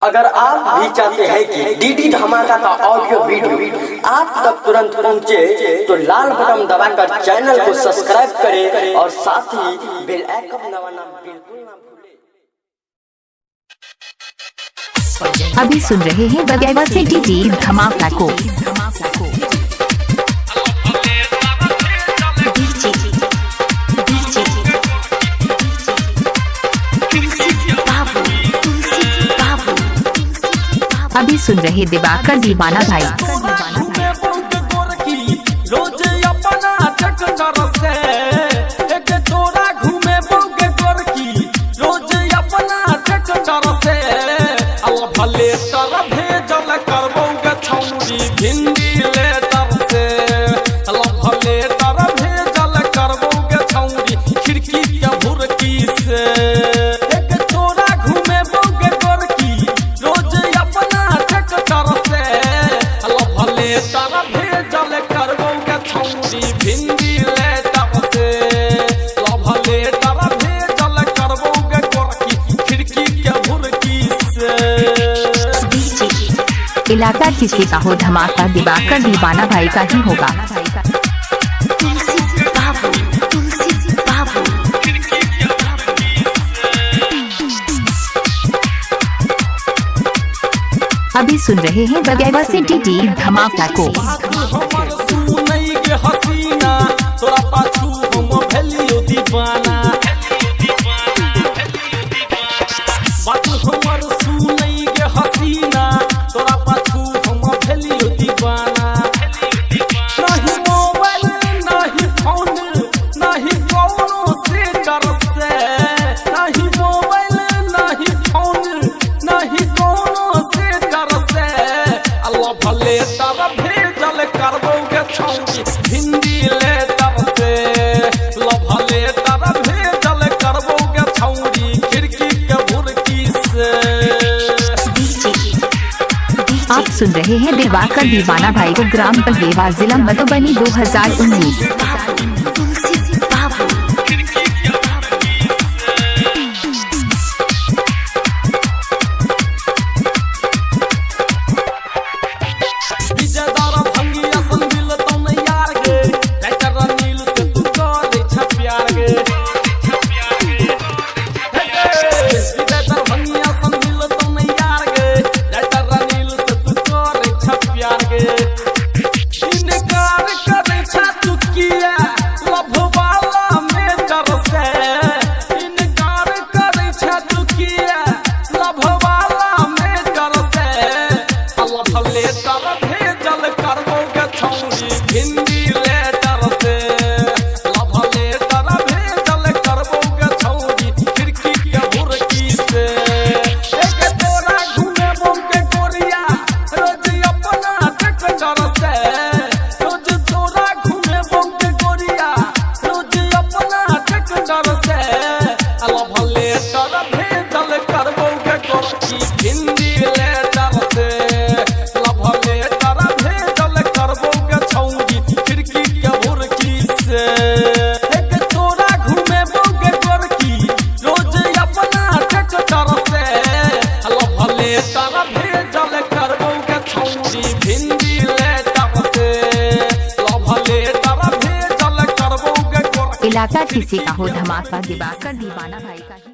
अगर आप भी चाहते हैं कि डीडी धमाका का ऑडियो वीडियो आप तक तुरंत पहुंचे तो लाल बटन दबाकर चैनल को सब्सक्राइब करें और साथ ही बेल आइकन दबाना बिल्कुल ना भूलें। अभी सुन रहे हैं बगैवा से डीडी धमाका को। अभी सुन रहे दिवाकर दीवाना भाई। रोज अपना चक्कर से एक तोरा घूमे बोगे गोरकी रोज अपना चक्कर से अल भले तर भेजल करबोगे छौरी भिंडी लेटर से अल भले तर भेजल करबोगे छौरी खिड़की के भुरकी से एक तोरा घूमे बोगे गोरकी रोज अपना चक्कर से अल भले तर भेजल करबोगे छौरी भिंडी लेटर से लभले तर भेजल करबोगे गोरकी खिड़की के भुरकी से। इलाका किसी का हो धमाका दिवाकर दीवाना भाई का ही होगा। अभी सुन रहे हैं बगैवा से डीडी धमाका को। हसीना तोरा पाछू हम भेलियो दीवाना बात हमर सुनै गे हसीना तोरा पाछू हम भेलियो दीवाना नहीं मोबाइल नहीं फोन नहीं कोनो से डर से नहीं मोबाइल नहीं फोन नहीं कोनो से डर से अल्लाह भले तर भेजल करबोगे छौरी भिंडी लेटर से लभले तर भेजल करबोगे छौरी खिड़की के भुरकी से। आप सुन रहे हैं दिवाकर दीवाना भाई को। ग्राम बगेवा, जिला मधुबनी, 2019। इलाका किसी का हो धमाका दिवाकर दीवाना भाई का।